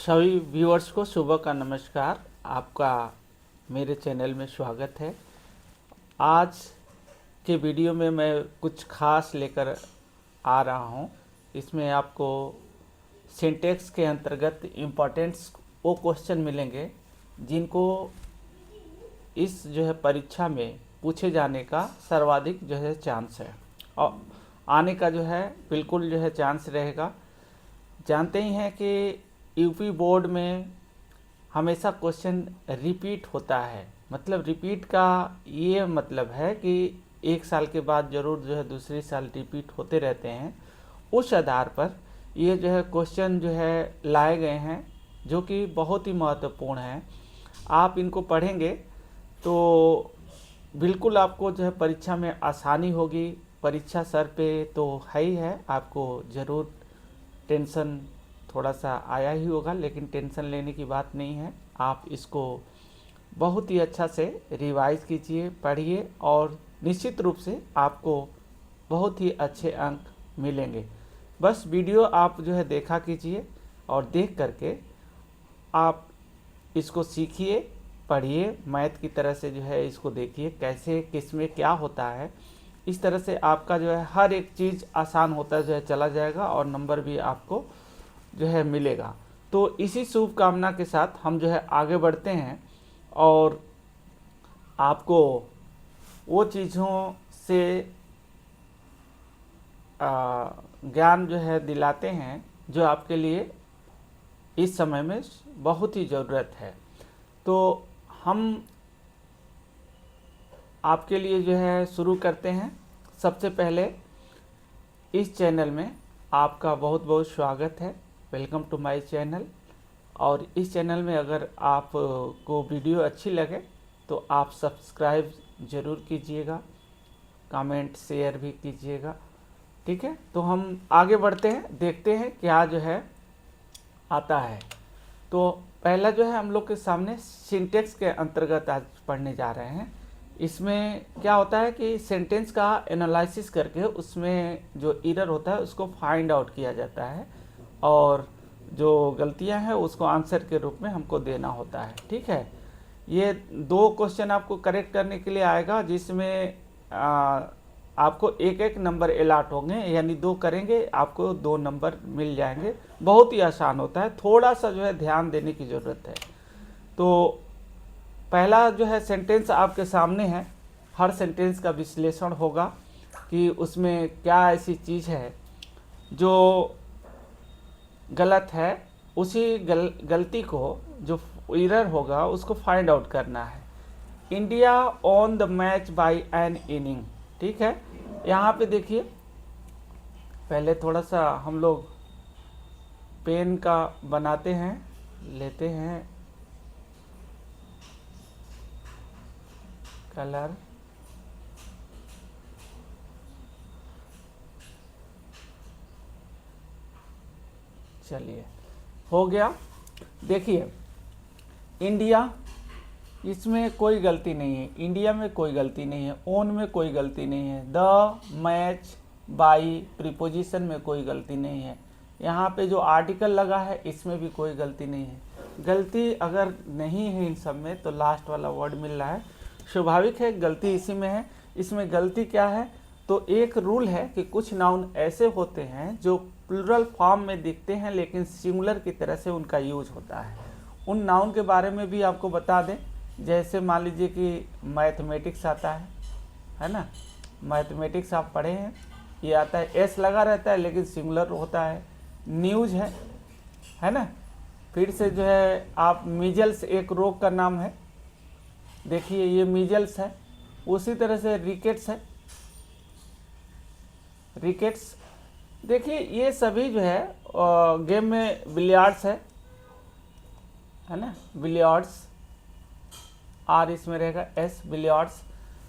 सभी व्यूअर्स को सुबह का नमस्कार। आपका मेरे चैनल में स्वागत है। आज के वीडियो में मैं कुछ खास लेकर आ रहा हूं। इसमें आपको सिंटेक्स के अंतर्गत इम्पोर्टेंट्स वो क्वेश्चन मिलेंगे जिनको इस परीक्षा में पूछे जाने का सर्वाधिक चांस है और आने का बिल्कुल चांस रहेगा। जानते ही हैं कि यूपी बोर्ड में हमेशा क्वेश्चन रिपीट होता है। मतलब रिपीट का ये मतलब है कि एक साल के बाद ज़रूर दूसरे साल रिपीट होते रहते हैं। उस आधार पर ये क्वेश्चन लाए गए हैं जो कि बहुत ही महत्वपूर्ण हैं। आप इनको पढ़ेंगे तो बिल्कुल आपको परीक्षा में आसानी होगी। परीक्षा सर पे तो है ही है, आपको ज़रूर टेंशन थोड़ा सा आया ही होगा, लेकिन टेंशन लेने की बात नहीं है। आप इसको बहुत ही अच्छा से रिवाइज कीजिए, पढ़िए और निश्चित रूप से आपको बहुत ही अच्छे अंक मिलेंगे। बस वीडियो आप देखा कीजिए और देख करके आप इसको सीखिए, पढ़िए। मैथ की तरह से इसको देखिए कैसे किस में क्या होता है। इस तरह से आपका हर एक चीज़ आसान होता चला जाएगा और नंबर भी आपको मिलेगा। तो इसी शुभकामना के साथ हम आगे बढ़ते हैं और आपको वो चीज़ों से ज्ञान दिलाते हैं जो आपके लिए इस समय में बहुत ही ज़रूरत है। तो हम आपके लिए शुरू करते हैं। सबसे पहले इस चैनल में आपका बहुत बहुत स्वागत है। Welcome to my channel. और इस चैनल में अगर आप को वीडियो अच्छी लगे तो आप सब्सक्राइब ज़रूर कीजिएगा, कमेंट शेयर भी कीजिएगा। ठीक है, तो हम आगे बढ़ते हैं, देखते हैं क्या आता है। तो पहला हम लोग के सामने सिंटेक्स के अंतर्गत आज पढ़ने जा रहे हैं। इसमें क्या होता है कि सेंटेंस का एनालिसिस करके उसमें जो एरर होता है उसको फाइंड आउट किया जाता है और जो गलतियां हैं उसको आंसर के रूप में हमको देना होता है। ठीक है, ये 2 क्वेश्चन आपको करेक्ट करने के लिए आएगा जिसमें आपको एक एक नंबर अलॉट होंगे, यानी 2 करेंगे आपको 2 नंबर मिल जाएंगे। बहुत ही आसान होता है, थोड़ा सा ध्यान देने की ज़रूरत है। तो पहला सेंटेंस आपके सामने है। हर सेंटेंस का विश्लेषण होगा कि उसमें क्या ऐसी चीज़ है जो गलत है। उसी गलती को जो एरर होगा उसको फाइंड आउट करना है। India on the match by N inning. ठीक है, यहाँ पे देखिए, पहले थोड़ा सा हम लोग पेन का बनाते हैं, लेते हैं कलर। चलिए, हो गया। देखिए, इंडिया, इसमें कोई गलती नहीं है। इंडिया में कोई गलती नहीं है, ओन में कोई गलती नहीं है, द मैच बाई प्रीपोजिशन में कोई गलती नहीं है। यहाँ पे जो आर्टिकल लगा है इसमें भी कोई गलती नहीं है। गलती अगर नहीं है इन सब में तो लास्ट वाला वर्ड मिल रहा है, स्वाभाविक है गलती इसी में है। इसमें गलती क्या है, तो एक रूल है कि कुछ नाउन ऐसे होते हैं जो प्लूरल फॉर्म में दिखते हैं लेकिन सिंगुलर की तरह से उनका यूज होता है। उन नाउन के बारे में भी आपको बता दें। जैसे मान लीजिए कि मैथमेटिक्स आता है ना। मैथमेटिक्स आप पढ़े हैं, ये आता है, एस लगा रहता है लेकिन सिंगुलर होता है। न्यूज़ है ना। फिर से आप मीजल्स एक रोग का नाम है, देखिए ये मीजल्स है। उसी तरह से रिकेट्स है, रिकेट्स। देखिए ये सभी गेम में बिलियर्ड्स है ना, बिलियर्ड्स, आर इसमें रहेगा, एस, बिलियर्ड्स।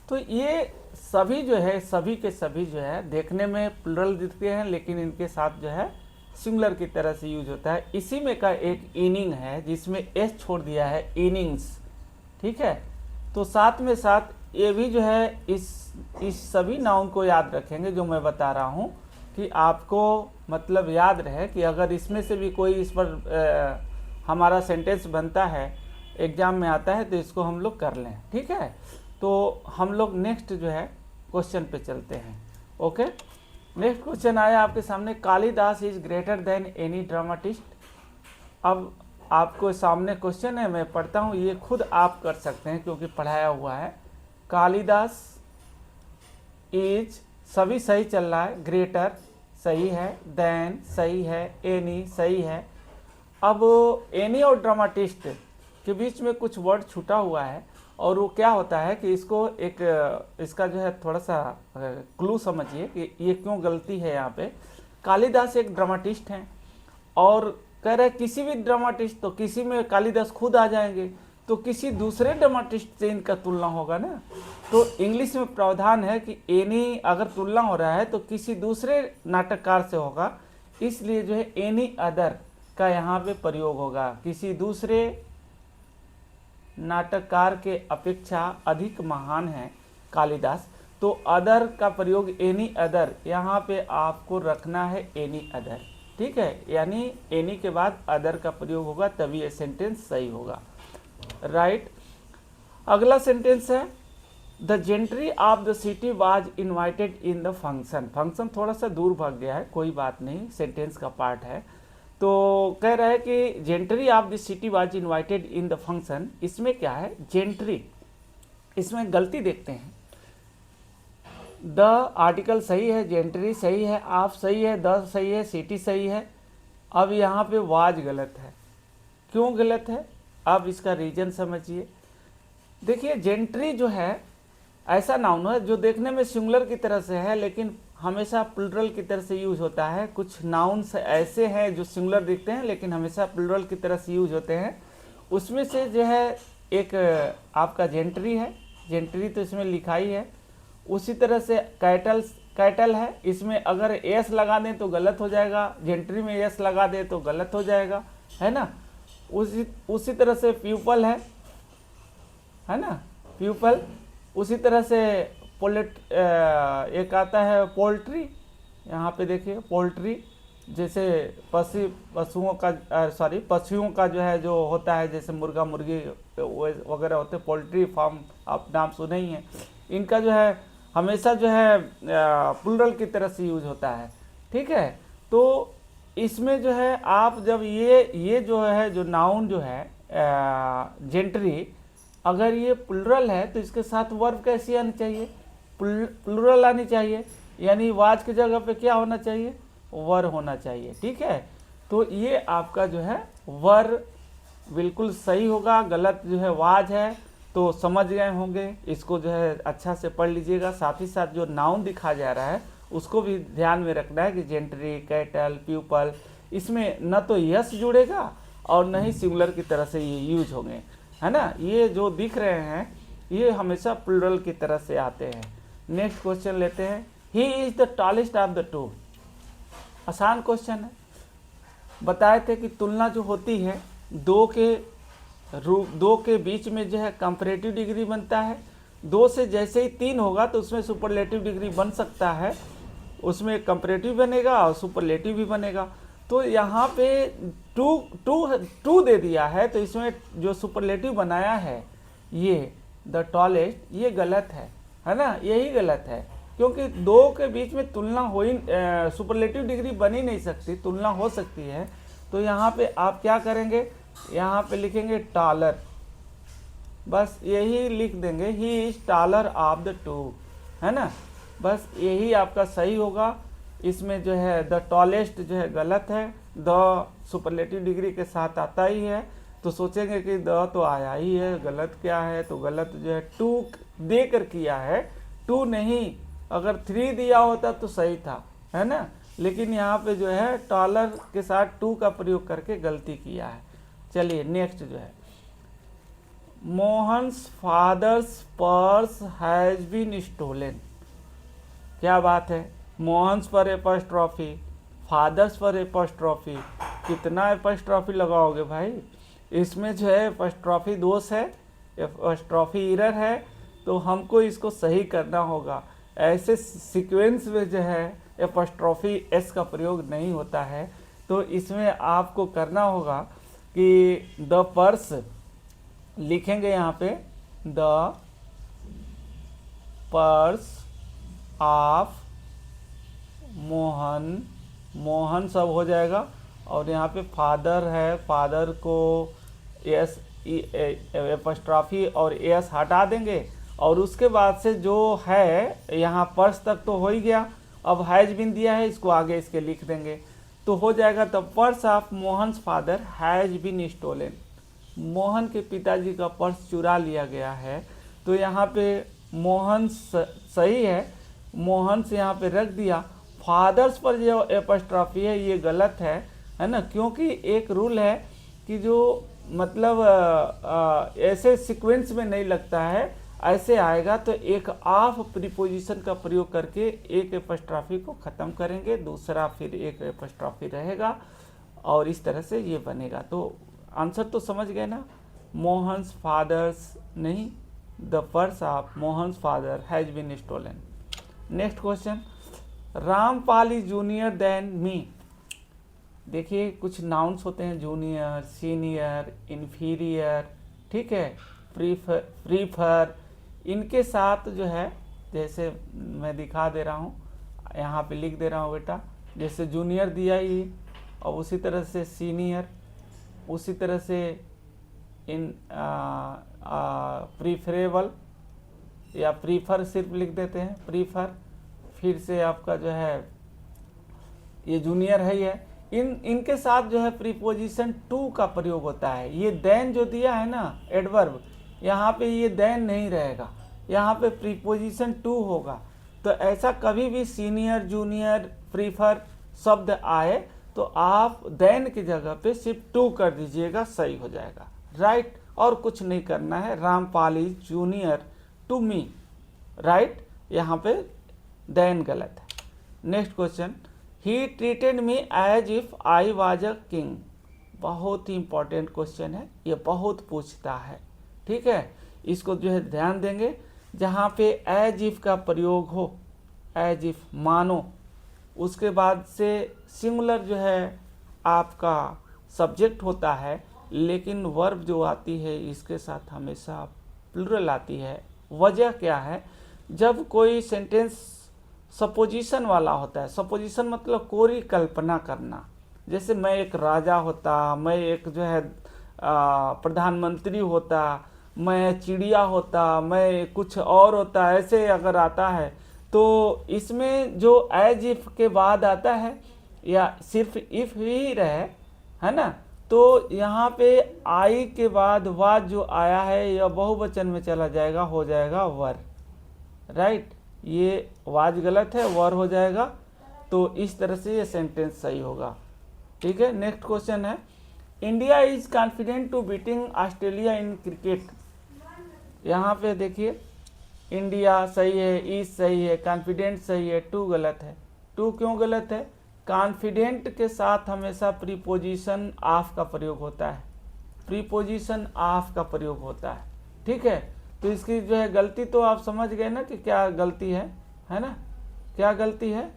तो ये सभी सभी के सभी देखने में प्लुरल दिखते हैं लेकिन इनके साथ सिंगुलर की तरह से यूज होता है। इसी में का एक इनिंग है जिसमें एस छोड़ दिया है, इनिंग्स। ठीक है, तो साथ में साथ ये भी इस सभी नाउन को याद रखेंगे जो मैं बता रहा हूँ कि आपको मतलब याद रहे कि अगर इसमें से भी कोई इस पर हमारा सेंटेंस बनता है, एग्जाम में आता है, तो इसको हम लोग कर लें। ठीक है, तो हम लोग नेक्स्ट जो है क्वेश्चन पे चलते हैं। ओके, नेक्स्ट क्वेश्चन आया आपके सामने, Kalidas is greater than any dramatist. अब आपको सामने क्वेश्चन है, मैं पढ़ता हूँ, ये खुद आप कर सकते हैं क्योंकि पढ़ाया हुआ है। कालिदास इज, सभी सही चल रहा है, ग्रेटर सही है, देन सही है, एनी सही है। अब एनी और ड्रामाटिस्ट के बीच में कुछ वर्ड छूटा हुआ है, और वो क्या होता है कि इसको एक, इसका जो है थोड़ा सा क्लू समझिए कि ये क्यों गलती है यहाँ पे। कालिदास एक ड्रामाटिस्ट हैं और कह रहे किसी भी ड्रामाटिस्ट, तो किसी में कालिदास खुद आ जाएंगे, तो किसी दूसरे ड्रामाटिस्ट से इनका तुलना होगा ना। तो इंग्लिश में प्रावधान है कि एनी अगर तुलना हो रहा है तो किसी दूसरे नाटककार से होगा, इसलिए जो है एनी अदर का यहाँ पे प्रयोग होगा। किसी दूसरे नाटककार के अपेक्षा अधिक महान है कालिदास, तो अदर का प्रयोग एनी अदर, यहाँ पे आपको रखना है एनी अदर। ठीक है, यानी एनी के बाद अदर का प्रयोग होगा, तभी ये सेंटेंस सही होगा। राइट, अगला सेंटेंस है, the gentry of the city was invited in the function. Function थोड़ा सा दूर भाग गया है, कोई बात नहीं, सेंटेंस का पार्ट है। तो कह रहा है कि gentry of the city was invited in the function. इसमें क्या है, जेंट्री, इसमें गलती देखते हैं। द आर्टिकल सही है, जेंट्री सही है, आप सही है, द सही है, सिटी सही है। अब यहाँ पे वाज गलत है। क्यों गलत है, अब इसका रीजन समझिए। देखिए, जेंट्री जो है ऐसा नाउन है जो देखने में सिंगुलर की तरह से है, लेकिन हमेशा प्लूरल की तरह से यूज होता है। कुछ नाउन्स ऐसे हैं जो सिंगुलर दिखते हैं लेकिन हमेशा प्लूरल की तरह से यूज होते हैं। उसमें से जो है एक आपका जेंट्री है, जेंट्री तो इसमें लिखा ही है। उसी तरह से कैटल है, इसमें अगर एस लगा दें तो गलत हो जाएगा, जेंट्री में एस लगा दें तो गलत हो जाएगा, है ना। उसी तरह से प्यूपल है ना, प्यूपल। उसी तरह से एक आता है पोल्ट्री, यहाँ पे देखिए पोल्ट्री, जैसे पशुओं का जो है, जो होता है, जैसे मुर्गा मुर्गी वगैरह होते हैं, पोल्ट्री फार्म आप नाम सुने ही हैं। इनका जो है हमेशा जो है प्लूरल की तरह से यूज होता है। ठीक है, तो इसमें जो है आप जब ये जो है, जो नाउन जो है जेंट्री, अगर ये प्लूरल है तो इसके साथ वर्ब कैसी आनी चाहिए, प्लूरल आनी चाहिए, यानी वाज की जगह पे क्या होना चाहिए, वर होना चाहिए। ठीक है, तो ये आपका जो है वर बिल्कुल सही होगा, गलत जो है वाज है। तो समझ गए होंगे, इसको जो है अच्छा से पढ़ लीजिएगा। साथ ही साथ जो नाउन दिखा जा रहा है उसको भी ध्यान में रखना है कि जेंट्री, कैटल, प्यूपल, इसमें न तो यस जुड़ेगा और न ही सिंगुलर की तरह से ये यूज होंगे, है ना। ये जो दिख रहे हैं ये हमेशा प्लूरल की तरह से आते हैं। नेक्स्ट क्वेश्चन लेते हैं, he is the tallest of the two. आसान क्वेश्चन है। बताए थे कि तुलना जो होती है दो के बीच में जो है कंपैरेटिव डिग्री बनता है। दो से जैसे ही तीन होगा तो उसमें सुपरलेटिव डिग्री बन सकता है, उसमें कंपैरेटिव बनेगा और सुपरलेटिव भी बनेगा। तो यहाँ पे टू दे दिया है, तो इसमें जो सुपरलेटिव बनाया है ये द टॉलेस्ट, ये गलत है ना, यही गलत है, क्योंकि दो के बीच में तुलना हो ही, सुपरलेटिव डिग्री बन ही नहीं सकती, तुलना हो सकती है। तो यहाँ पे आप क्या करेंगे, यहाँ पे लिखेंगे टॉलर, बस यही लिख देंगे, he is taller of the two, है ना, बस यही आपका सही होगा। इसमें जो है द टॉलेस्ट जो है गलत है, द सुपरलेटिव डिग्री के साथ आता ही है, तो सोचेंगे कि द तो आया ही है, गलत क्या है, तो गलत जो है टू देकर किया है, टू नहीं, अगर 3 दिया होता तो सही था, है ना, लेकिन यहाँ पे जो है टॉलर के साथ टू का प्रयोग करके गलती किया है। चलिए नेक्स्ट जो है, Mohan's father's purse has been stolen. क्या बात है, मोहन्स पर एपॉस्ट्रॉफी, फादर्स पर एपॉस्ट्रॉफी, कितना एपॉस्ट्रॉफी लगाओगे भाई, इसमें जो है एपॉस्ट्रॉफी दोष है, एपॉस्ट्रॉफी एरर है, तो हमको इसको सही करना होगा। ऐसे सीक्वेंस में जो है एपॉस्ट्रॉफी एस का प्रयोग नहीं होता है, तो इसमें आपको करना होगा कि द पर्स लिखेंगे यहाँ पे the purse of Mohan, Mohan सब हो जाएगा, और यहाँ पे फादर है, फादर को एस एपस्ट्रॉफी और एस हटा देंगे, और उसके बाद से जो है यहाँ पर्स तक तो हो ही गया, अब हैज बिन दिया है, इसको आगे इसके लिख देंगे तो हो जाएगा। The purse of Mohan's father has been stolen, Mohan के पिताजी का पर्स चुरा लिया गया है। तो यहाँ पे मोहन सही है, मोहन से यहाँ पे रख दिया, फादर्स पर जो एपस्ट्रॉफी है ये गलत है ना, क्योंकि एक रूल है कि जो मतलब ऐसे सीक्वेंस में नहीं लगता है, ऐसे आएगा तो एक ऑफ प्रीपोजिशन का प्रयोग करके एक एपस्ट्रॉफी को ख़त्म करेंगे, दूसरा फिर एक एपस्ट्रॉफी रहेगा, और इस तरह से ये बनेगा। तो आंसर तो समझ गए ना, मोहन्स फादर्स नहीं, the purse of Mohan's father has been stolen. Next question, Rampal is junior than me. देखिए कुछ नाउन्स होते हैं, जूनियर, सीनियर, इन्फीरियर, ठीक है, प्रीफर, इनके साथ जो है, जैसे मैं दिखा दे रहा हूँ, यहाँ पे लिख दे रहा हूँ बेटा, जैसे जूनियर दिया ही, और उसी तरह से सीनियर, उसी तरह से इन प्रीफरेबल या प्रीफर सिर्फ लिख देते हैं, प्रीफर, फिर से आपका जो है ये जूनियर है, ये इनके साथ जो है प्रीपोजिशन टू का प्रयोग होता है। ये देन जो दिया है ना एडवर्ब, यहाँ पे ये देन नहीं रहेगा, यहाँ पे प्रीपोजिशन टू होगा। तो ऐसा कभी भी सीनियर, जूनियर, प्रीफर शब्द आए तो आप देन की जगह पे सिर्फ टू कर दीजिएगा, सही हो जाएगा, राइट। और कुछ नहीं करना है। Rampal is junior to me, right, यहाँ पे देन गलत है। Next question, he treated me as if I was a king. बहुत ही इंपॉर्टेंट क्वेश्चन है, ये बहुत पूछता है, ठीक है, इसको जो है ध्यान देंगे। जहाँ पे एज इफ का प्रयोग हो, एज इफ मानो, उसके बाद से सिंगुलर जो है आपका सब्जेक्ट होता है, लेकिन वर्ब जो आती है इसके साथ हमेशा प्लूरल आती है। वजह क्या है, जब कोई सेंटेंस सपोजिशन वाला होता है, सपोजिशन मतलब कोरी कल्पना करना, जैसे मैं एक राजा होता, मैं एक जो है प्रधानमंत्री होता, मैं चिड़िया होता, मैं कुछ और होता, ऐसे अगर आता है तो इसमें जो एज इफ के बाद आता है या सिर्फ इफ ही रहे, है ना, तो यहाँ पे आई के बाद वाज जो आया है यह बहुवचन में चला जाएगा, हो जाएगा वर, राइट। ये वाज गलत है, वर हो जाएगा। तो इस तरह से ये सेंटेंस सही होगा, ठीक है। नेक्स्ट क्वेश्चन है, India is confident to beating Australia in cricket. यहाँ पे देखिए इंडिया सही है, इज सही है, कॉन्फिडेंट सही है, टू गलत है। टू क्यों गलत है, कॉन्फिडेंट के साथ हमेशा प्रीपोजिशन ऑफ का प्रयोग होता है, प्रीपोजिशन ऑफ का प्रयोग होता है, ठीक है। तो इसकी जो है गलती तो आप समझ गए ना कि क्या गलती है ना, क्या गलती है,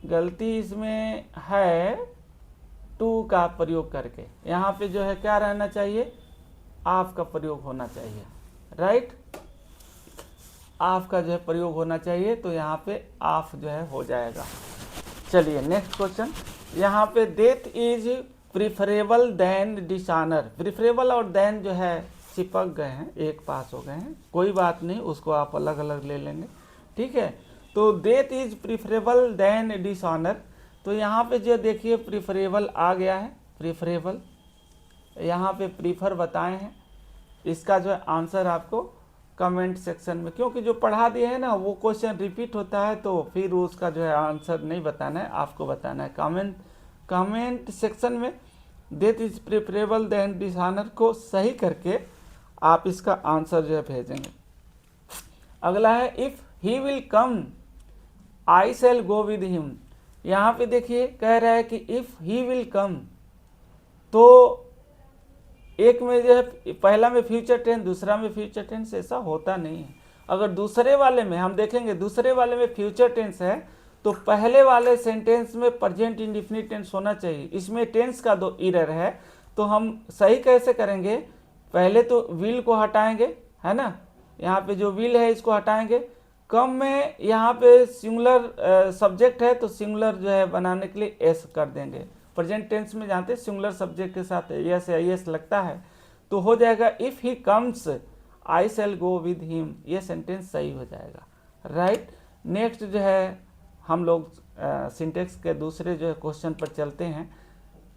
गलती इसमें है टू का प्रयोग करके, यहाँ पे जो है क्या रहना चाहिए, ऑफ का प्रयोग होना चाहिए, राइट, ऑफ का जो है प्रयोग होना चाहिए, तो यहाँ पे ऑफ जो है हो जाएगा। चलिए नेक्स्ट क्वेश्चन, यहाँ पे death is preferable than dishonour. Preferable और देन जो है चिपक गए हैं, एक पास हो गए हैं, कोई बात नहीं, उसको आप अलग अलग ले लेंगे, ठीक है। तो death is preferable than dishonour, तो यहाँ पे जो देखिए प्रिफरेबल आ गया है, प्रिफरेबल, यहाँ पे प्रीफर बताए हैं। इसका जो है आंसर आपको कमेंट सेक्शन में, क्योंकि जो पढ़ा दिए हैं ना वो क्वेश्चन रिपीट होता है, तो फिर उसका जो है आंसर नहीं बताना है, आपको बताना है कमेंट सेक्शन में। Death is preferable than dishonour को सही करके आप इसका आंसर जो है भेजेंगे। अगला है, if he will come I shall go with him. यहाँ पे देखिए कह रहा है कि इफ ही विल कम, तो एक में जो है पहला में फ्यूचर टेंस, दूसरा में फ्यूचर टेंस, ऐसा होता नहीं है। अगर दूसरे वाले में हम देखेंगे, दूसरे वाले में फ्यूचर टेंस है तो पहले वाले सेंटेंस में प्रेजेंट इंडेफिनिट टेंस होना चाहिए। इसमें टेंस का दो एरर है, तो हम सही कैसे करेंगे? पहले तो विल को हटाएंगे, है ना, यहाँ पे जो विल है इसको हटाएंगे। कम में यहाँ पे सिंगुलर सब्जेक्ट है तो सिंगुलर जो है बनाने के लिए एस कर देंगे। प्रेजेंट टेंस में जानते सिंगुलर सब्जेक्ट के साथ एस या एस लगता है, तो हो जाएगा if he comes I shall go with him. ये सेंटेंस सही हो जाएगा, राइट। नेक्स्ट जो है हम लोग सिंटेक्स के दूसरे जो है क्वेश्चन पर चलते हैं।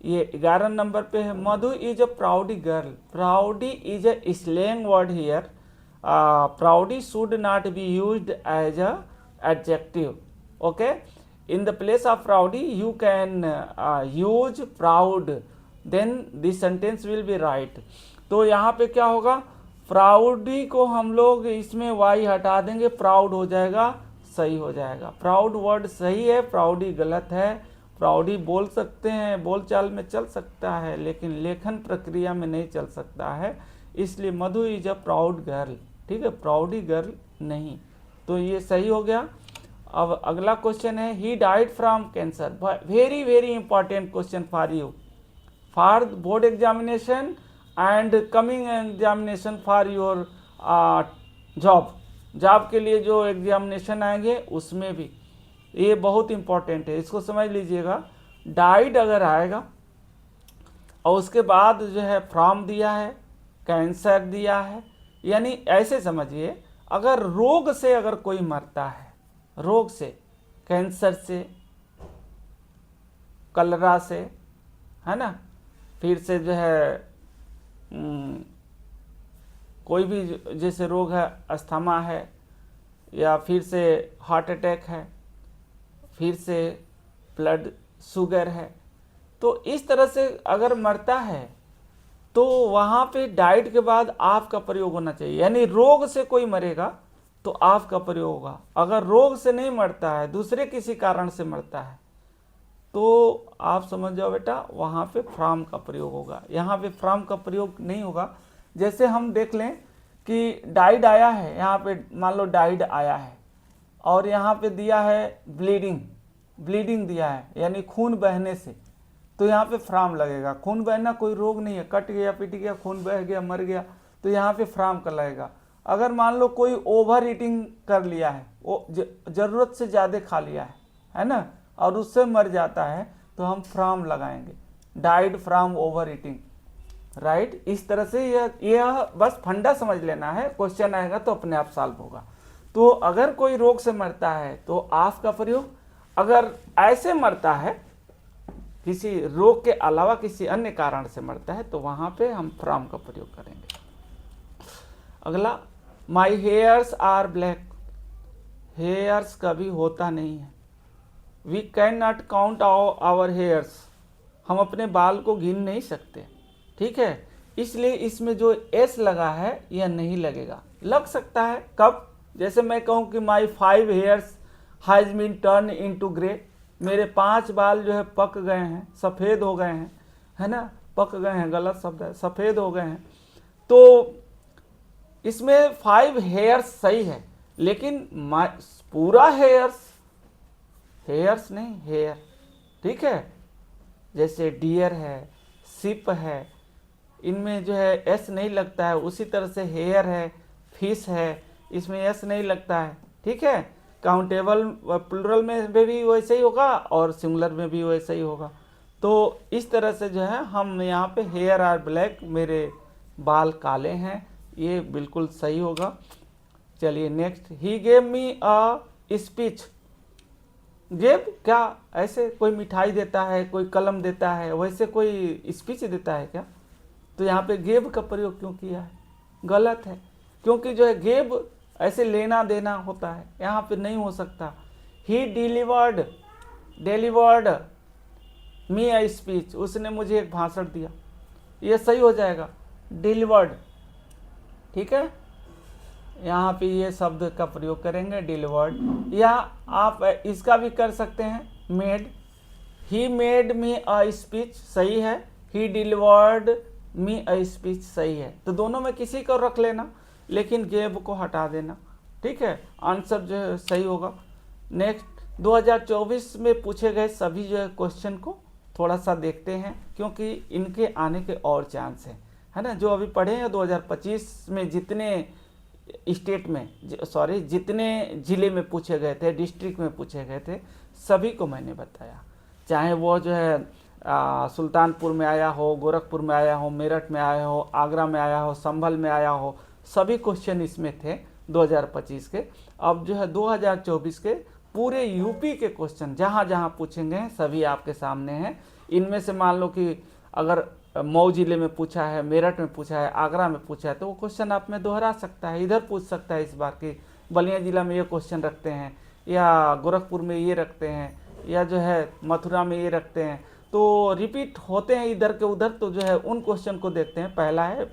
ये 11 नंबर पे है, Madhu is a proudy girl. Proudy is a slang word here. Proudy should not be used as a adjective, okay. in the place of proudy you can use proud, then this sentence will be right। तो यहाँ पे क्या होगा, प्राउडी को हम लोग इसमें Y हटा देंगे, प्राउड हो जाएगा, सही हो जाएगा। प्राउड वर्ड सही है, प्राउडी गलत है। प्राउडी बोल सकते हैं, बोलचाल में चल सकता है, लेकिन लेखन प्रक्रिया में नहीं चल सकता है, इसलिए मधु इज अ प्राउड गर्ल, ठीक है, प्राउडी गर्ल नहीं। तो ये सही हो गया। अब अगला क्वेश्चन है, he died from cancer. Very very important question for you, for board examination and coming examination for your job के लिए जो एग्जामिनेशन आएंगे उसमें भी ये बहुत इंपॉर्टेंट है, इसको समझ लीजिएगा। डाइड अगर आएगा और उसके बाद जो है फ्रॉम दिया है, कैंसर दिया है, यानी ऐसे समझिए, अगर रोग से अगर कोई मरता है, रोग से, कैंसर से, कलरा से, है ना, फिर से जो है कोई भी जैसे रोग है, अस्थमा है, या फिर से हार्ट अटैक है, फिर से ब्लड शुगर है, तो इस तरह से अगर मरता है तो वहाँ पे डाइट के बाद आप का प्रयोग होना चाहिए। यानी रोग से कोई मरेगा तो आप का प्रयोग होगा। अगर रोग से नहीं मरता है, दूसरे किसी कारण से मरता है, तो आप समझ जाओ बेटा वहाँ पे फ्रॉम का प्रयोग होगा। यहाँ पे फ्रॉम का प्रयोग नहीं होगा। जैसे हम देख लें कि डाइड आया है, यहाँ पे मान लो डाइड आया है और यहाँ पे दिया है ब्लीडिंग दिया है, यानी खून बहने से, तो यहाँ पे फ्रॉम लगेगा। खून बहना कोई रोग नहीं है, कट गया, पिट गया, खून बह गया, मर गया, तो यहाँ पे फ्रॉम का लगेगा। अगर मान लो कोई ओवर ईटिंग कर लिया है, वो जरूरत से ज़्यादा खा लिया है ना, और उससे मर जाता है, तो हम फ्रॉम लगाएंगे, died from over eating, right. इस तरह से यह बस फंडा समझ लेना है, क्वेश्चन आएगा तो अपने आप सॉल्व होगा। तो अगर कोई रोग से मरता है तो आफ का प्रयोग, अगर ऐसे मरता है किसी रोग के अलावा किसी अन्य कारण से मरता है तो वहाँ पे हम फ्रॉम का प्रयोग करेंगे। अगला, my hairs are black. Hairs कभी होता नहीं है। We can not count our hairs. हम अपने बाल को गिन नहीं सकते, ठीक है, इसलिए इसमें जो एस लगा है यह नहीं लगेगा। लग सकता है कब, जैसे मैं कहूँ कि my 5 hairs has been turn into grey. मेरे 5 बाल जो है पक गए हैं, सफ़ेद हो गए हैं, है ना, पक गए हैं गलत शब्द है, सफ़ेद हो गए हैं। तो इसमें 5 हेयर्स सही है, लेकिन पूरा हेयर्स नहीं, हेयर, ठीक है। जैसे डियर है, सिप है, इनमें जो है एस नहीं लगता है। उसी तरह से हेयर है, फिश है, इसमें एस नहीं लगता है, ठीक है। काउंटेबल प्लूरल में भी वैसे ही होगा और सिंगुलर में भी वैसे ही होगा। तो इस तरह से जो है हम यहाँ पे हेयर आर ब्लैक, मेरे बाल काले हैं, ये बिल्कुल सही होगा। चलिए next, he gave me a speech. Gave क्या, ऐसे कोई मिठाई देता है, कोई कलम देता है, वैसे कोई स्पीच देता है क्या? तो यहाँ पे गेव का प्रयोग क्यों किया है? गलत है, क्योंकि जो है गेव ऐसे लेना देना होता है, यहाँ पे नहीं हो सकता। ही डिलीवर्ड मी अ स्पीच, उसने मुझे एक भाषण दिया, ये सही हो जाएगा, डिलीवर्ड, ठीक है। यहाँ पे ये शब्द का प्रयोग करेंगे, डिलीवर्ड। या आप इसका भी कर सकते हैं, made. He made me a speech सही है, ही डिलीवर्ड मी अ स्पीच सही है। तो दोनों में किसी को रख लेना, लेकिन गेव को हटा देना, ठीक है। आंसर जो है सही होगा। नेक्स्ट, 2024 में पूछे गए सभी जो है क्वेश्चन को थोड़ा सा देखते हैं, क्योंकि इनके आने के और चांस हैं, है ना। जो अभी पढ़े हैं 2025 में जितने स्टेट में जितने ज़िले में पूछे गए थे, डिस्ट्रिक्ट में पूछे गए थे, सभी को मैंने बताया। चाहे वो जो है सुल्तानपुर में आया हो, गोरखपुर में आया हो, मेरठ में आया हो, आगरा में आया हो, संभल में आया हो, सभी क्वेश्चन इसमें थे 2025 के। अब जो है 2024 के पूरे यूपी के क्वेश्चन जहाँ जहाँ पूछेंगे सभी आपके सामने हैं। इनमें से मान लो कि अगर मऊ जिले में पूछा है, मेरठ में पूछा है, आगरा में पूछा है, तो वो क्वेश्चन आप में दोहरा सकता है, इधर पूछ सकता है इस बार की बलिया जिला में ये क्वेश्चन रखते हैं, या गोरखपुर में ये रखते हैं, या जो है मथुरा में ये रखते हैं, तो रिपीट होते हैं इधर के उधर। तो जो है उन क्वेश्चन को देखते हैं। पहला है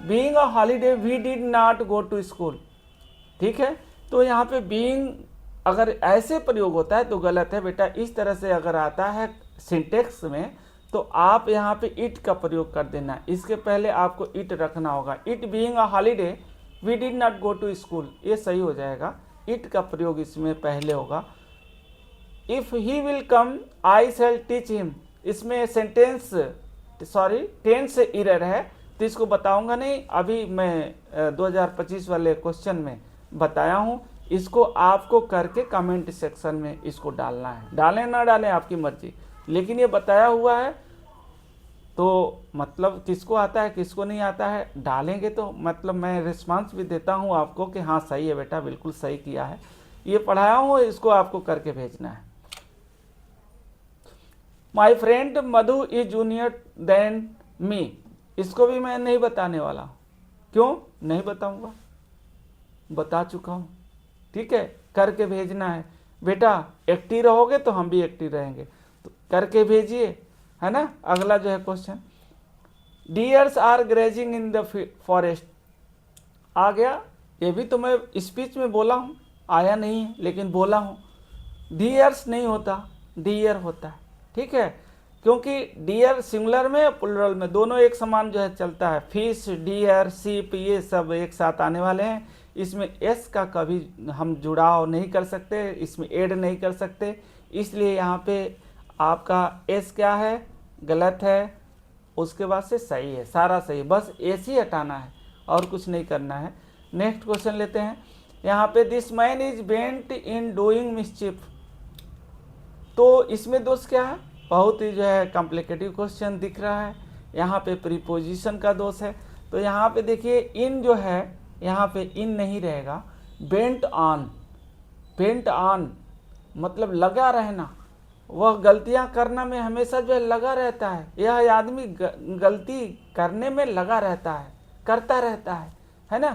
being a holiday we did not go to school, ठीक है। तो यहाँ पे बीइंग अगर ऐसे प्रयोग होता है तो गलत है बेटा। इस तरह से अगर आता है सिंटेक्स में तो आप यहाँ पे इट का प्रयोग कर देना। इसके पहले आपको इट रखना होगा। It being a holiday we did not go to school, ये सही हो जाएगा। इट का प्रयोग इसमें पहले होगा। If he will come I shall teach him, इसमें टेंस एरर है तो इसको बताऊंगा नहीं। अभी मैं 2025 वाले क्वेश्चन में बताया हूँ। इसको आपको करके कमेंट सेक्शन में इसको डालना है, डालें ना डालें आपकी मर्जी, लेकिन ये बताया हुआ है तो मतलब किसको आता है किसको नहीं आता है डालेंगे तो मतलब मैं रिस्पांस भी देता हूँ आपको कि हाँ सही है बेटा, बिल्कुल सही किया है, ये पढ़ाया हूँ, इसको आपको करके भेजना है। My friend Madhu is junior than मी, इसको भी मैं नहीं बताने वाला हूँ। क्यों नहीं बताऊंगा, बता चुका हूँ, ठीक है। करके भेजना है बेटा, एक्टिव रहोगे तो हम भी एक्टिव रहेंगे, तो करके भेजिए, है ना। अगला जो है question, deers are grazing in the forest, आ गया। ये भी तो मैं स्पीच में बोला हूँ, आया नहीं है लेकिन बोला हूँ। डियर्स नहीं होता, डियर होता है, ठीक है। क्योंकि डियर सिंगुलर में प्लुरल में दोनों एक समान जो है चलता है। फिश, डियर, सीप ये सब एक साथ आने वाले हैं। इसमें एस का कभी हम जुड़ाव नहीं कर सकते, इसमें ऐड नहीं कर सकते, इसलिए यहाँ पे आपका एस क्या है, गलत है, उसके बाद से सही है, सारा सही, बस एस ही हटाना है और कुछ नहीं करना है। नेक्स्ट क्वेश्चन लेते हैं। यहाँ पे this man is bent in doing मिसचिफ, तो इसमें दोष क्या है, बहुत ही जो है कॉम्प्लिकेटिव क्वेश्चन दिख रहा है। यहाँ पे प्रीपोजिशन का दोष है। तो यहाँ पे देखिए इन जो है, यहाँ पे इन नहीं रहेगा, बेंट ऑन, बेंट ऑन मतलब लगा रहना, वह गलतियाँ करना में हमेशा जो है लगा रहता है। यह आदमी गलती करने में लगा रहता है, करता रहता है ना।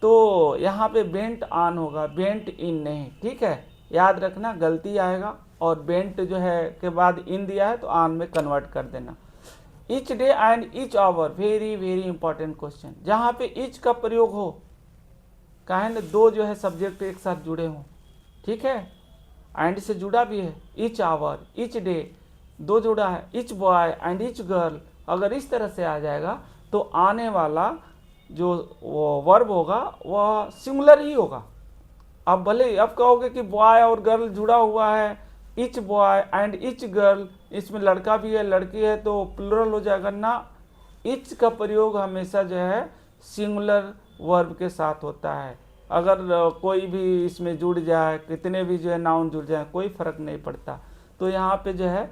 तो यहाँ पे बेंट ऑन होगा, बेंट इन नहीं, ठीक है। याद रखना गलती आएगा और बेंट जो है के बाद इन दिया है तो ऑन में कन्वर्ट कर देना। Each day and each hour, very very important question. जहाँ पे ईच का प्रयोग हो, कहें ना दो जो है सब्जेक्ट एक साथ जुड़े हों, ठीक है, एंड से जुड़ा भी है। ईच आवर, ईच डे दो जुड़ा है, each boy and each girl, अगर इस तरह से आ जाएगा तो आने वाला जो वो वर्ब होगा वह सिंगुलर ही होगा। अब भले अब कहोगे कि बॉय और गर्ल जुड़ा हुआ है, each boy and each girl, इसमें लड़का भी है लड़की है तो प्लुरल हो जाएगा ना। ईच का प्रयोग हमेशा जो है सिंगुलर वर्ब के साथ होता है। अगर कोई भी इसमें जुड़ जाए, कितने भी जो है नाउन जुड़ जाए, कोई फर्क नहीं पड़ता। तो यहाँ पे जो है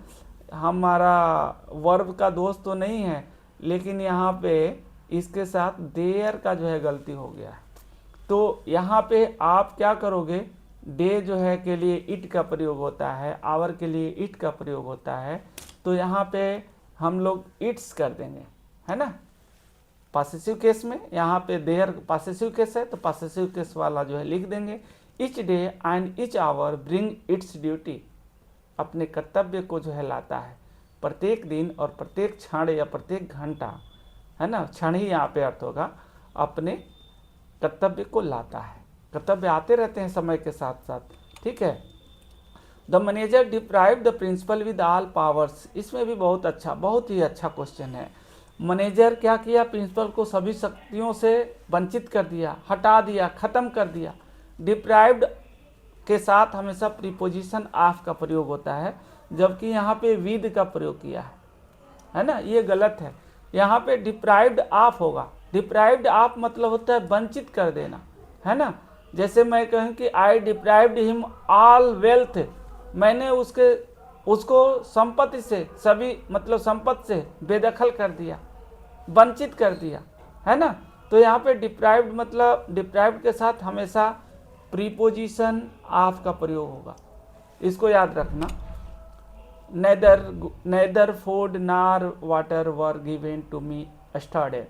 हमारा वर्ब का दोष तो नहीं है, लेकिन यहाँ पे इसके साथ देयर का जो है गलती हो गया है। तो यहाँ पे आप क्या करोगे, डे जो है के लिए इट का प्रयोग होता है, आवर के लिए इट का प्रयोग होता है, तो यहाँ पे हम लोग इट्स कर देंगे, है ना। पॉसेसिव केस में यहाँ पे देयर पॉसेसिव केस है तो पॉसेसिव केस वाला जो है लिख देंगे। Each day and each hour bring its duty, अपने कर्तव्य को जो है लाता है। प्रत्येक दिन और प्रत्येक क्षण या प्रत्येक घंटा, है ना, क्षण ही यहाँ पे अर्थ होगा, अपने कर्तव्य को लाता है। कर्तव्य आते रहते हैं समय के साथ साथ, ठीक है। The manager deprive the principal with all powers, इसमें भी बहुत ही अच्छा क्वेश्चन है। मैनेजर क्या किया, प्रिंसिपल को सभी शक्तियों से वंचित कर दिया, हटा दिया, खत्म कर दिया। डिप्राइव्ड के साथ हमेशा प्रीपोजिशन ऑफ का प्रयोग होता है, जबकि यहाँ पे विद का प्रयोग किया है ना, ये गलत है। यहाँ पे डिप्राइव्ड ऑफ होगा। डिप्राइव्ड ऑफ मतलब होता है वंचित कर देना, है ना। जैसे मैं कहूँ कि आई डिप्राइव्ड हिम ऑल वेल्थ, मैंने उसको संपत्ति से, सभी मतलब संपत्ति से बेदखल कर दिया, वंचित कर दिया, है ना। तो यहाँ पे डिप्राइव्ड मतलब डिप्राइव्ड के साथ हमेशा प्रीपोजिशन ऑफ का प्रयोग होगा, इसको याद रखना। Neither food nor water were given to me yesterday,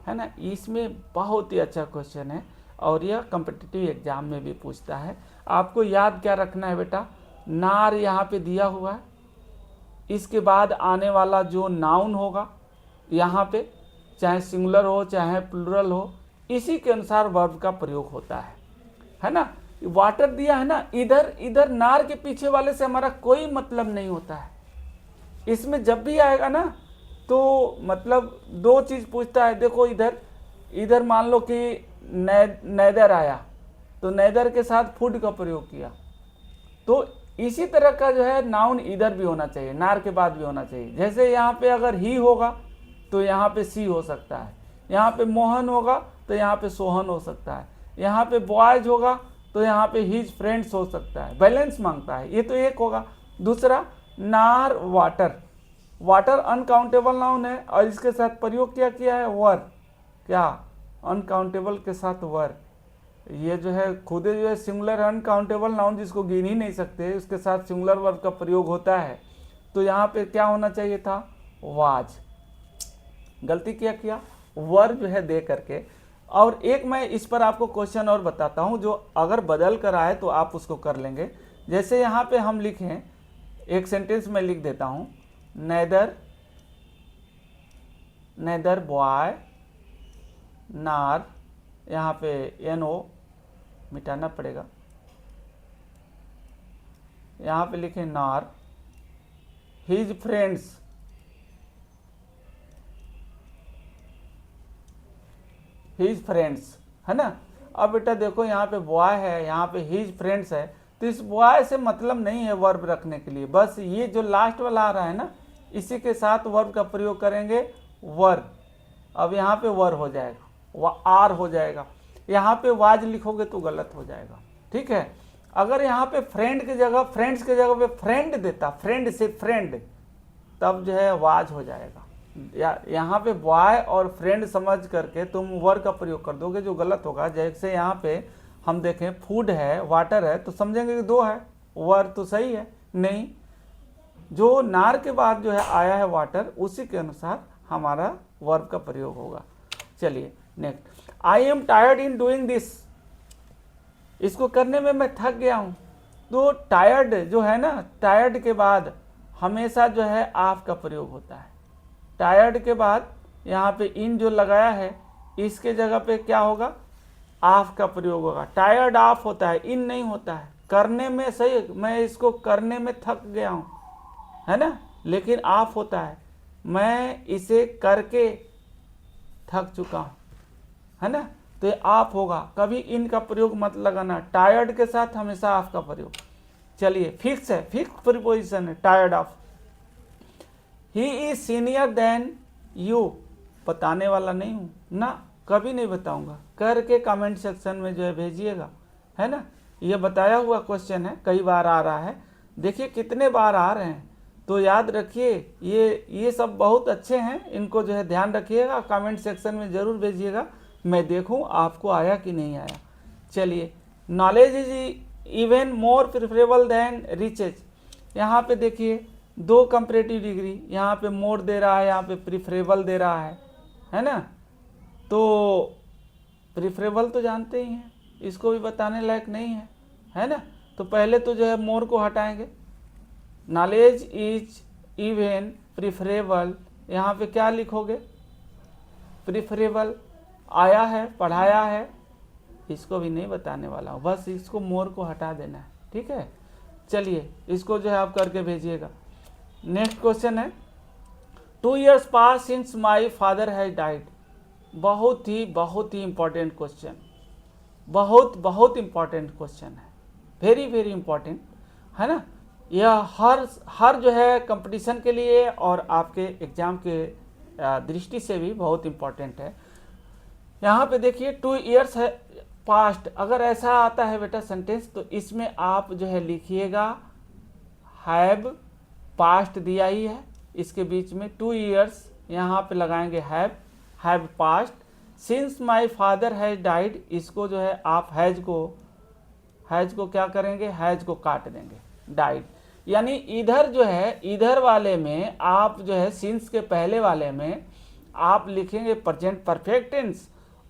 है ना। इसमें बहुत ही अच्छा क्वेश्चन है और यह कॉम्पिटिटिव एग्जाम में भी पूछता है। आपको याद क्या रखना है बेटा, नार यहाँ पे दिया हुआ है, इसके बाद आने वाला जो नाउन होगा यहाँ पे, चाहे सिंगुलर हो चाहे प्लूरल हो, इसी के अनुसार वर्ब का प्रयोग होता है ना। वाटर दिया है ना, इधर नार के पीछे वाले से हमारा कोई मतलब नहीं होता है। इसमें जब भी आएगा ना तो मतलब दो चीज़ पूछता है। देखो इधर मान लो कि नेदर आया तो नेदर के साथ फूड का प्रयोग किया, तो इसी तरह का जो है नाउन इधर भी होना चाहिए, नार के बाद भी होना चाहिए। जैसे यहाँ पे अगर ही होगा तो यहाँ पे सी हो सकता है, यहाँ पे मोहन होगा तो यहाँ पे सोहन हो सकता है, यहाँ पे बॉयज होगा तो यहाँ पे हिज फ्रेंड्स हो सकता है। बैलेंस मांगता है, ये तो एक होगा। दूसरा नार वाटर अनकाउंटेबल नाउन है और इसके साथ प्रयोग किया है वर, क्या अनकाउंटेबल के साथ वर। ये जो है खुद जो है सिंगुलर अनकाउंटेबल नाउन जिसको गिन ही नहीं सकते, उसके साथ सिंगुलर वर्ब का प्रयोग होता है। तो यहाँ पे क्या होना चाहिए था, वाज। गलती किया वर्ब है दे करके। और एक मैं इस पर आपको क्वेश्चन और बताता हूँ, जो अगर बदल कर आए तो आप उसको कर लेंगे। जैसे यहाँ पे हम लिखें, एक सेंटेंस में लिख देता हूँ, नेदर बॉय नार, यहाँ पे NO मिटाना पड़ेगा, यहाँ पे लिखें नार हिज फ्रेंड्स, है ना। अब बेटा देखो यहाँ पे बॉय है, यहाँ पे हिज फ्रेंड्स है, तो इस बॉय से मतलब नहीं है वर्ब रखने के लिए, बस ये जो लास्ट वाला आ रहा है ना, इसी के साथ वर्ब का प्रयोग करेंगे वर। अब यहाँ पे वर हो जाएगा, वह आर हो जाएगा। यहाँ पे वाज लिखोगे तो गलत हो जाएगा, ठीक है। अगर यहाँ पे फ्रेंड्स के जगह पे फ्रेंड देता, फ्रेंड से फ्रेंड, तब जो है वाज हो जाएगा। यहाँ पे बॉय और फ्रेंड समझ करके तुम वर का प्रयोग कर दोगे, जो गलत होगा। जैसे यहाँ पे हम देखें फूड है, वाटर है, तो समझेंगे कि दो है, वर तो सही है। नहीं, जो नार के बाद जो है आया है वाटर, उसी के अनुसार हमारा वर्ब का प्रयोग होगा। चलिए next, I am tired in doing this, इसको करने में मैं थक गया हूँ। तो टायर्ड जो है ना, टायर्ड के बाद हमेशा जो है ऑफ का प्रयोग होता है। टायर्ड के बाद यहाँ पे इन जो लगाया है, इसके जगह पे क्या होगा, ऑफ का प्रयोग होगा। टायर्ड ऑफ होता है, इन नहीं होता है। करने में सही, मैं इसको करने में थक गया हूँ, है ना, लेकिन ऑफ होता है, मैं इसे करके थक चुका हूँ, है ना। तो ये ऑफ होगा, कभी इन का प्रयोग मत लगाना। टायर्ड के साथ हमेशा ऑफ का प्रयोग। चलिए फिक्स है, फिक्स प्रीपोजिशन है, tired of. He is senior then you, बताने वाला नहीं हूँ ना, कभी नहीं बताऊंगा। करके कमेंट सेक्शन में जो है भेजिएगा, है ना। ये बताया हुआ क्वेश्चन है, कई बार आ रहा है, देखिए कितने बार आ रहे हैं, तो याद रखिए ये सब बहुत अच्छे हैं, इनको जो है ध्यान रखिएगा। कमेंट सेक्शन में ज़रूर भेजिएगा, मैं देखूं आपको आया कि नहीं आया। चलिए, knowledge is even more preferable than riches. यहाँ पे देखिए दो कंपैरेटिव डिग्री, यहाँ पे मोर दे रहा है, यहाँ पे प्रिफरेबल दे रहा है ना। तो प्रिफरेबल तो जानते ही हैं, इसको भी बताने लायक नहीं है ना। तो पहले तो जो है मोर को हटाएंगे, नॉलेज इज इवन प्रिफरेबल, यहाँ पे क्या लिखोगे, प्रिफरेबल आया है, पढ़ाया है, इसको भी नहीं बताने वाला हूँ, बस इसको मोर को हटा देना है, ठीक है। चलिए इसको जो है आप करके भेजिएगा। नेक्स्ट क्वेश्चन है, 2 years pass since my father has died. बहुत ही इम्पोर्टेंट क्वेश्चन, बहुत इम्पोर्टेंट क्वेश्चन है। वेरी वेरी इम्पॉर्टेंट है ना। यह हर जो है कंपटीशन के लिए और आपके एग्ज़ाम के दृष्टि से भी बहुत इम्पॉर्टेंट है। यहाँ पे देखिए 2 इयर्स है पास्ट, अगर ऐसा आता है बेटा सेंटेंस तो इसमें आप जो है लिखिएगा हैव, पास्ट दिया ही है, इसके बीच में 2 इयर्स यहाँ पे लगाएंगे have past. Since my father has died, इसको जो है आप हैज को क्या करेंगे, हैज को काट देंगे, डाइड। यानी इधर जो है, इधर वाले में आप जो है सिंस के पहले वाले में आप लिखेंगे प्रेजेंट परफेक्ट टेंस,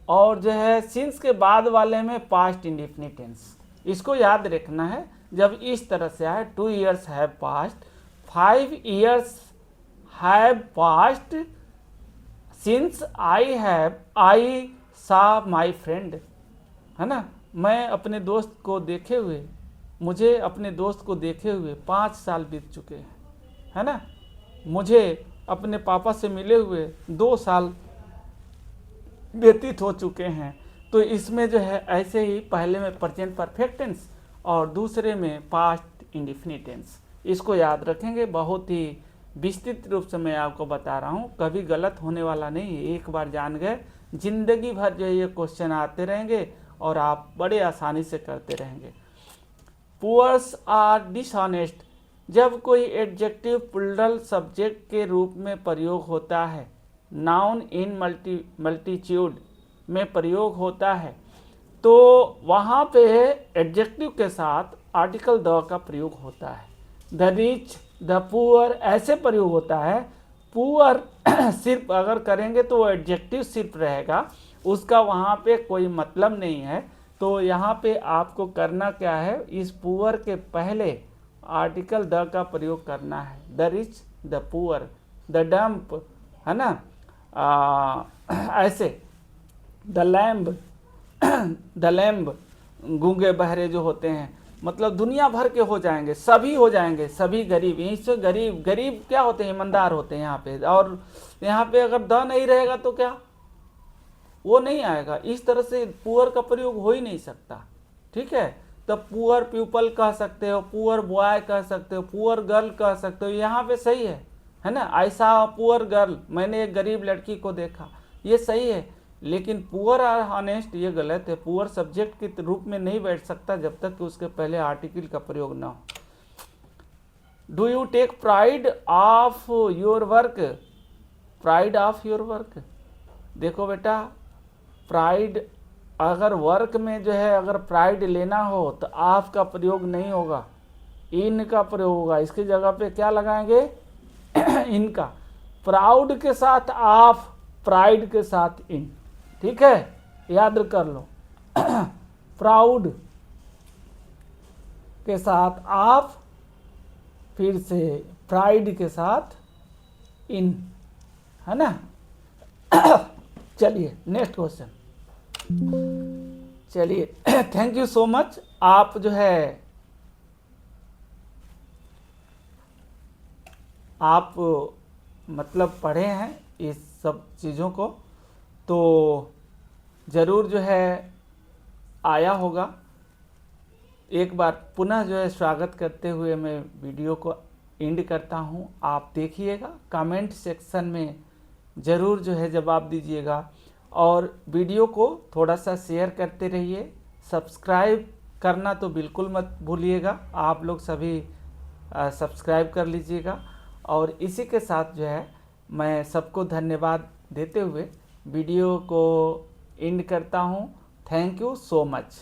और जो है सिंस के बाद वाले में पास्ट इंडेफिनिट टेंस। इसको याद रखना है जब इस तरह से आए 2 years have past, 5 years have past since I सा माई फ्रेंड, है ना। मैं अपने दोस्त को देखे हुए, मुझे अपने दोस्त को देखे हुए 5 साल बीत चुके हैं, है ना। मुझे अपने पापा से मिले हुए 2 साल व्यतीत हो चुके हैं। तो इसमें जो है ऐसे ही पहले में प्रेजेंट परफेक्ट टेंस और दूसरे में पास्ट इंडेफिनिट टेंस, इसको याद रखेंगे। बहुत ही विस्तृत रूप से मैं आपको बता रहा हूँ, कभी गलत होने वाला नहीं है। एक बार जान गए, जिंदगी भर जो ये क्वेश्चन आते रहेंगे और आप बड़े आसानी से करते रहेंगे। पुअर्स आर डिसऑनेस्ट, जब कोई एडजेक्टिव प्लूरल सब्जेक्ट के रूप में प्रयोग होता है, नाउन इन मल्टीट्यूड में प्रयोग होता है, तो वहाँ पे एडजेक्टिव के साथ आर्टिकल द का प्रयोग होता है। द रिच, द पुअर ऐसे प्रयोग होता है। पुअर सिर्फ अगर करेंगे तो वो एडजेक्टिव सिर्फ रहेगा, उसका वहाँ पे कोई मतलब नहीं है। तो यहाँ पे आपको करना क्या है, इस पुअर के पहले आर्टिकल द का प्रयोग करना है। The rich, the poor, the dump, है ना, ऐसे द लैम्ब गूंगे बहरे जो होते हैं, मतलब दुनिया भर के हो जाएंगे, सभी हो जाएंगे, सभी गरीब। यहीं से गरीब क्या होते हैं, ईमानदार होते हैं यहाँ पे। और यहाँ पे अगर द नहीं रहेगा तो क्या, वो नहीं आएगा। इस तरह से पुअर का प्रयोग हो ही नहीं सकता, ठीक है। तो पुअर पीपल कह सकते हो, पुअर बॉय कह सकते हो, पुअर गर्ल कह सकते हो, यहाँ पे सही है ना। ऐसा पुअर गर्ल, मैंने एक गरीब लड़की को देखा, ये सही है। लेकिन पुअर आर ऑनेस्ट ये गलत है। पुअर सब्जेक्ट के रूप में नहीं बैठ सकता जब तक कि उसके पहले आर्टिकल का प्रयोग ना हो। Do you take pride of your work, pride of your work. देखो बेटा, प्राइड अगर वर्क में जो है अगर प्राइड लेना हो तो ऑफ का प्रयोग नहीं होगा, इन का प्रयोग होगा। इसकी जगह पे क्या लगाएंगे, इनका। प्राउड के साथ ऑफ, प्राइड के साथ इन, ठीक है, याद कर लो। प्राउड के साथ ऑफ, फिर से प्राइड के साथ इन, है ना। चलिए नेक्स्ट क्वेश्चन। चलिए थैंक यू सो मच। आप जो है आप मतलब पढ़े हैं इस सब चीज़ों को, तो ज़रूर जो है आया होगा। एक बार पुनः जो है स्वागत करते हुए मैं वीडियो को एंड करता हूँ। आप देखिएगा, कमेंट सेक्शन में ज़रूर जो है जवाब दीजिएगा, और वीडियो को थोड़ा सा शेयर करते रहिए। सब्सक्राइब करना तो बिल्कुल मत भूलिएगा, आप लोग सभी सब्सक्राइब कर लीजिएगा। और इसी के साथ जो है मैं सबको धन्यवाद देते हुए वीडियो को एंड करता हूँ। Thank you so much.